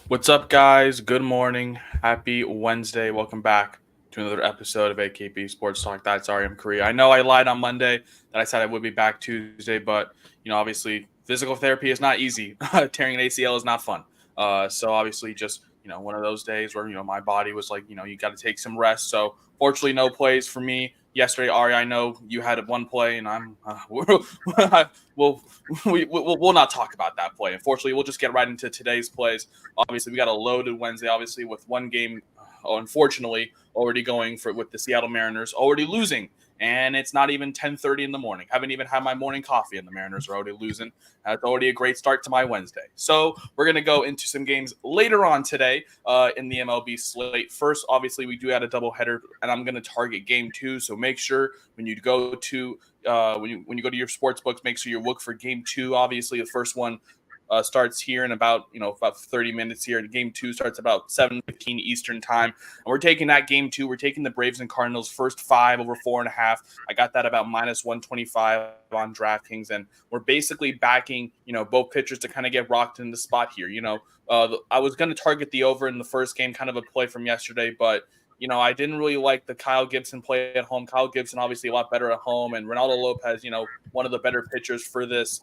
What's up, guys? Good morning. Happy Wednesday. Welcome back to another episode of AKP Sports Talk. That's I'm Korea. I know I lied on Monday that I said I would be back Tuesday, but obviously, physical therapy is not easy. Tearing an ACL is not fun. So obviously, just one of those days where my body was like, you got to take some rest. So fortunately, no plays for me yesterday. Ari, I know you had one play, and I'm we'll we'll not talk about that play. Unfortunately, we'll just get right into today's plays. Obviously, we got a loaded Wednesday. Obviously, with one game, unfortunately, already going for with the Seattle Mariners already losing, and it's not even 10:30 in the morning. Haven't even had my morning coffee, and the Mariners are already losing. That's already a great start to my Wednesday. So we're gonna go into some games later on today in the MLB slate. First, obviously, we do have a doubleheader, and I'm gonna target Game 2. So make sure when you go to when you go to your sports books, make sure you look for Game 2. Obviously, the first one starts here in about 30 minutes here. And Game 2 starts about 7:15 Eastern time. And we're taking that Game 2. We're taking the Braves and Cardinals first 5/4.5. I got that about -125 on DraftKings, and we're basically backing both pitchers to kind of get rocked in the spot here. I was going to target the over in the first game, kind of a play from yesterday, but I didn't really like the Kyle Gibson play at home. Kyle Gibson obviously a lot better at home, and Ronaldo Lopez, one of the better pitchers for this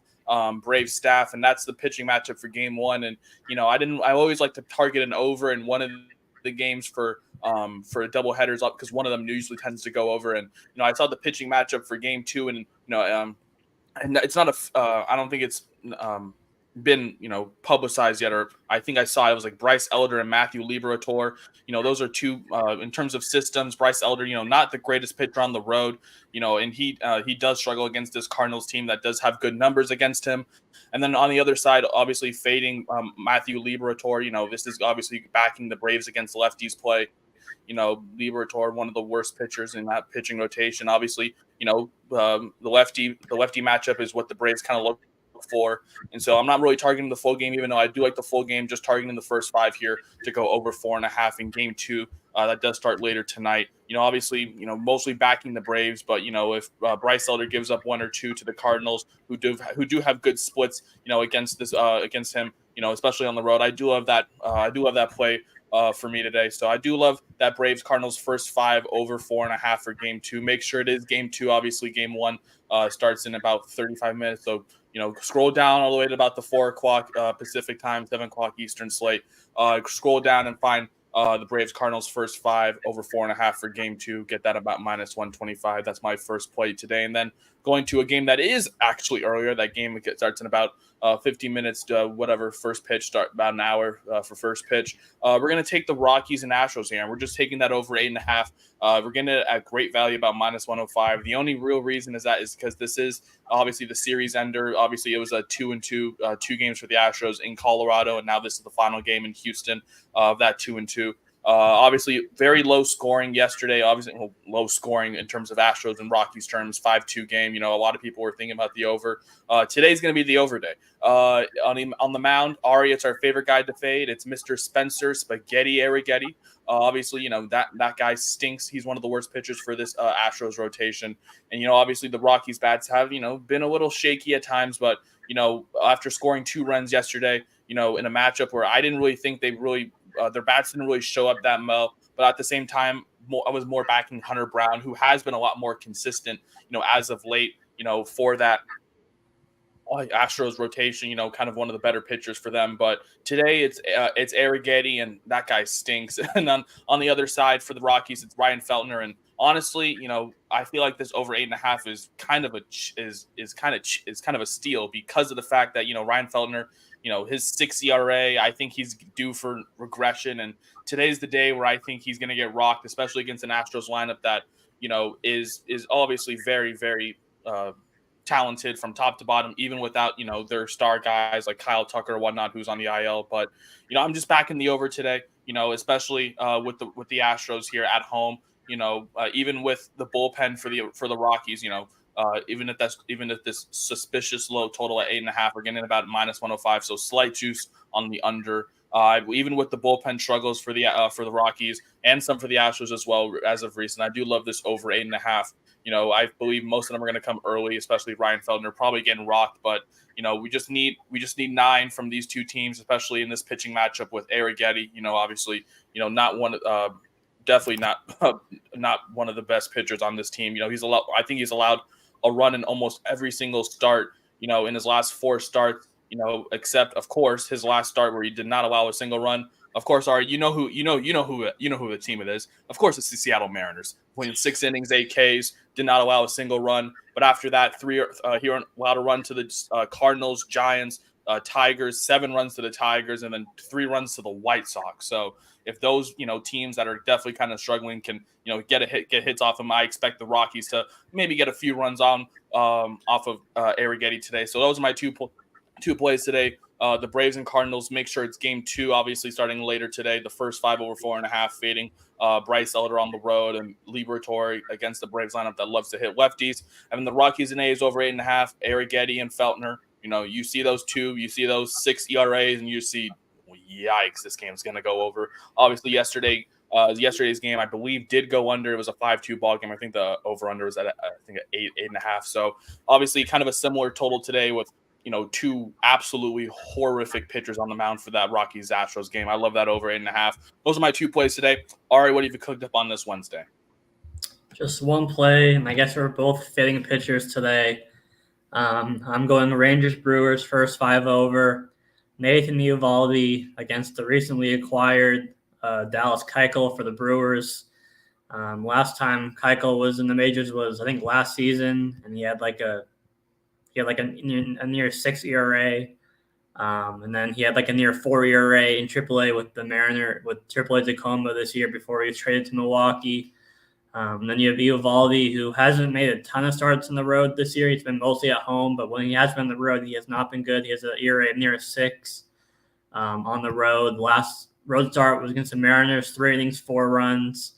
Brave staff, and that's the pitching matchup for Game 1. And I always like to target an over in one of the games for double headers up because one of them usually tends to go over. And I saw the pitching matchup for Game 2, and and it's not I don't think it's been publicized yet, or I think I saw it was like Bryce Elder and Matthew Liberatore. Those are two in terms of systems. Bryce Elder, not the greatest pitcher on the road, and he does struggle against this Cardinals team that does have good numbers against him. And then on the other side, obviously fading Matthew Liberatore. This is obviously backing the Braves against lefties play. Liberatore, one of the worst pitchers in that pitching rotation. Obviously, the lefty matchup is what the Braves kind of look for. And so I'm not really targeting the full game, even though I do like the full game, just targeting the first five here to go over 4.5 in Game 2. That does start later tonight. Obviously, mostly backing the Braves, but if Bryce Elder gives up one or two to the Cardinals, who do have good splits, against him, especially on the road, I do love that. I do love that play for me today. So I do love that Braves Cardinals first five over 4.5 for Game 2. Make sure it is Game 2. Obviously, Game 1 starts in about 35 minutes. So scroll down all the way to about the 4 o'clock Pacific time, 7 o'clock Eastern slate. Scroll down and find the Braves Cardinals first five over 4.5 for Game 2. Get that about -125. That's my first play today. And then going to a game that is actually earlier. That game starts in about 15 minutes to whatever first pitch start, about an hour for first pitch. We're going to take the Rockies and Astros here, and we're just taking that over 8.5. We're getting it at great value, about -105. The only real reason is because this is obviously the series ender. Obviously, it was a 2-2, 2 games for the Astros in Colorado, and now this is the final game in Houston of that 2-2. Obviously, very low scoring yesterday. Obviously, low scoring in terms of Astros and Rockies terms. 5-2 game. A lot of people were thinking about the over. Today's going to be the over day. On the mound, Ari, it's our favorite guy to fade. It's Mr. Spencer Spaghetti Arrighetti. Obviously, that guy stinks. He's one of the worst pitchers for this Astros rotation. And obviously, the Rockies bats have been a little shaky at times, but after scoring 2 runs yesterday, in a matchup where I didn't really think their bats didn't really show up that well. But at the same time, I was more backing Hunter Brown, who has been a lot more consistent, as of late, for that Astros rotation, kind of one of the better pitchers for them. But today it's Arrighetti, and that guy stinks. And on the other side for the Rockies, it's Ryan Feltner. And honestly, I feel like this over 8.5 is kind of a steal because of the fact that Ryan Feltner, his 6 ERA, I think he's due for regression. And today's the day where I think he's going to get rocked, especially against an Astros lineup that is obviously very, very talented from top to bottom, even without their star guys like Kyle Tucker or whatnot who's on the IL. But I'm just backing the over today. Especially with the Astros here at home. Even with the bullpen for the Rockies. Even if this suspicious low total at 8.5, we're getting about -105. So slight juice on the under. Even with the bullpen struggles for the Rockies and some for the Astros as well as of recent, I do love this over 8.5 I believe most of them are going to come early, especially Ryan Feldner probably getting rocked. But we just need 9 from these two teams, especially in this pitching matchup with Arrighetti. Obviously, not one, definitely not one of the best pitchers on this team. I think he's allowed a run in almost every single start. In his last 4 starts. Except of course his last start where he did not allow a single run. Of course, Ari, you know who the team it is. Of course, it's the Seattle Mariners. Playing 6 innings, 8 Ks, did not allow a single run. But after that, he allowed a run to the Cardinals, Giants, Tigers, 7 runs to the Tigers, and then 3 runs to the White Sox. So if those teams that are definitely kind of struggling can get hits off them, I expect the Rockies to maybe get a few runs on off of Arrighetti today. So those are my two plays today. The Braves and Cardinals, make sure it's game 2, obviously starting later today. The first 5 over 4.5, fading Bryce Elder on the road and Liberatore against the Braves lineup that loves to hit lefties. And then the Rockies and A's over 8.5, Arrighetti and Feltner. You see those 2, you see those 6 ERAs, and you see, yikes, this game's going to go over. Obviously, yesterday's game, I believe, did go under. It was a 5-2 ball game. I think the over-under was at 8.5. So obviously kind of a similar total today with 2 absolutely horrific pitchers on the mound for that Rockies-Astros game. I love that over 8.5. Those are my 2 plays today. Ari, what have you cooked up on this Wednesday? Just one play, and I guess we're both fitting pitchers today. I'm going Rangers-Brewers, first 5 over. Nathan Eovaldi against the recently acquired Dallas Keuchel for the Brewers. Last time Keuchel was in the majors was, I think, last season, and he had a near 6 ERA. And then he had a near 4 ERA in AAA with AAA Tacoma this year before he was traded to Milwaukee. And then you have Eovaldi, who hasn't made a ton of starts on the road this year. He's been mostly at home, but when he has been on the road, he has not been good. He has an ERA of near 6 on the road. Last road start was against the Mariners, 3 innings, 4 runs.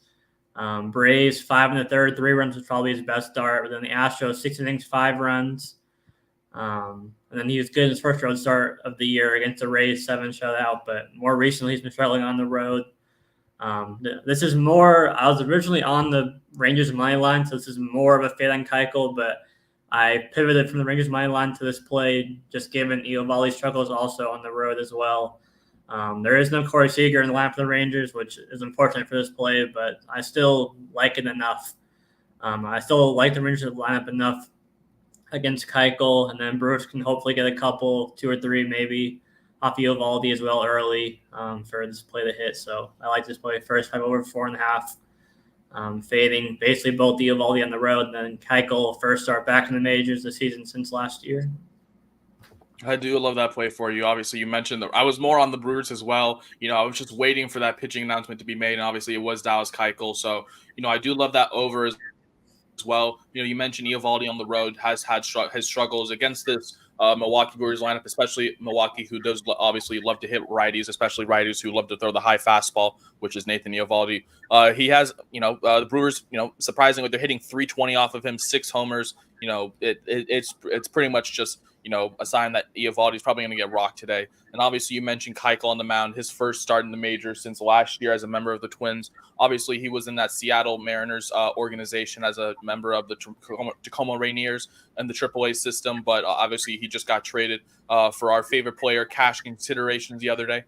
Braves, 5 1/3, 3 runs was probably his best start. But then the Astros, 6 innings, 5 runs. And then he was good in his first road start of the year against the Rays, 7 shutout. But more recently, he's been struggling on the road. This is more. I was originally on the Rangers money line, so this is more of a fade on Keuchel. But I pivoted from the Rangers money line to this play, just given Eovaldi's struggles also on the road as well. There is no Corey Seager in the lineup for the Rangers, which is unfortunate for this play, but I still like it enough. I still like the Rangers lineup enough against Keuchel, and then Brewers can hopefully get a couple, 2 or 3 maybe, off Eovaldi as well early for this play to hit. So I like this play first 5 over 4.5, fading basically both Eovaldi on the road, and then Keuchel first start back in the majors this season since last year. I do love that play for you. Obviously, you mentioned that I was more on the Brewers as well. I was just waiting for that pitching announcement to be made, and obviously it was Dallas Keuchel. So, I do love that over as well. You mentioned Eovaldi on the road has had his struggles against this Milwaukee Brewers lineup, especially Milwaukee, who does obviously love to hit righties, especially righties who love to throw the high fastball, which is Nathan Eovaldi. He has, the Brewers, surprisingly, they're hitting 320 off of him, 6 homers. It's pretty much just, a sign that Eovaldi is probably going to get rocked today. And obviously, you mentioned Keuchel on the mound, his first start in the majors since last year as a member of the Twins. Obviously, he was in that Seattle Mariners organization as a member of the Tacoma Rainiers and the AAA system, but obviously he just got traded for our favorite player, cash considerations the other day.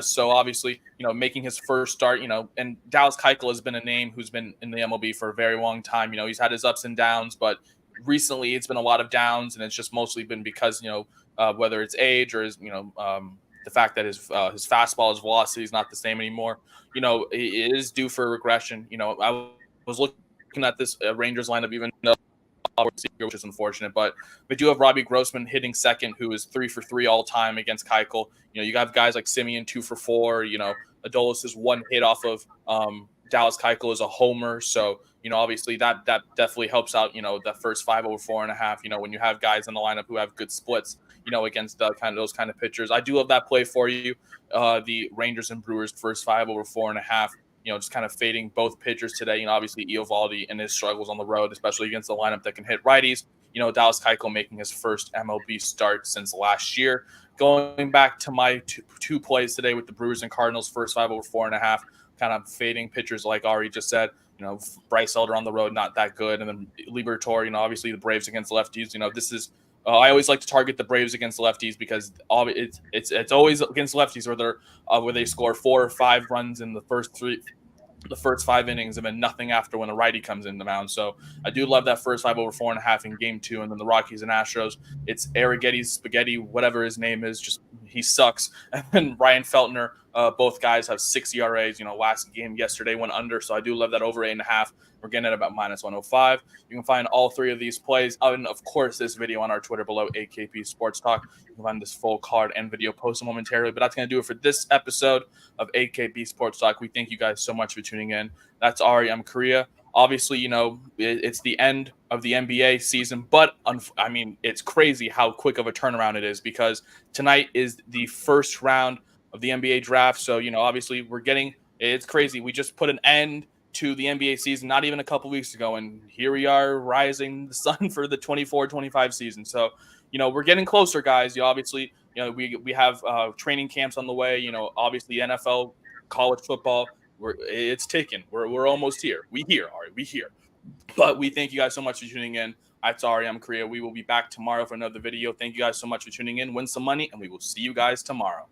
So obviously, making his first start, and Dallas Keuchel has been a name who's been in the MLB for a very long time. He's had his ups and downs, but recently it's been a lot of downs, and it's just mostly been because, whether it's age or his, the fact that his fastball, his velocity is not the same anymore. It is due for regression. I was looking at this Rangers lineup, even though, which is unfortunate, but we do have Robbie Grossman hitting second, who is 3 for 3 all time against Keuchel. You have guys like Simeon 2 for 4. Adolis is 1 hit off of Dallas Keuchel is a homer, so obviously that definitely helps out. The first 5 over 4.5. When you have guys in the lineup who have good splits, against those kind of pitchers. I do love that play for you. The Rangers and Brewers first 5 over 4.5. Just kind of fading both pitchers today. Obviously Eovaldi and his struggles on the road, especially against the lineup that can hit righties. Dallas Keuchel making his first MLB start since last year. Going back to my two plays today with the Brewers and Cardinals, first 5 over 4.5, kind of fading pitchers like Ari just said. Bryce Elder on the road, not that good. And then Liberatore, obviously the Braves against lefties. This is I always like to target the Braves against lefties because it's always against lefties where they score 4 or 5 runs in the first 5 innings and then nothing after when a righty comes in the mound. So I do love that first 5 over 4.5 in game 2. And then the Rockies and Astros, it's Arrigetti's spaghetti, whatever his name is, just he sucks. And then Ryan Feltner, both guys have 6 ERAs. Last game yesterday went under. So I do love that over 8.5. We're getting at about -105. You can find all 3 of these plays. And of course, this video on our Twitter below, AKP Sports Talk. You can find this full card and video posted momentarily. But that's going to do it for this episode of AKP Sports Talk. We thank you guys so much for tuning in. That's Ari. I'm Korea. Obviously, it's the end of the NBA season, but it's crazy how quick of a turnaround it is because tonight is the first round of the NBA draft. So, obviously it's crazy. We just put an end to the NBA season not even a couple weeks ago, and here we are rising the sun for the 24-25 season. So, we're getting closer, guys. We have training camps on the way. Obviously NFL, college football. It's ticking. We're almost here. We here, Ari. We here. But we thank you guys so much for tuning in. That's Ari. I'm Korea. We will be back tomorrow for another video. Thank you guys so much for tuning in. Win some money, and we will see you guys tomorrow.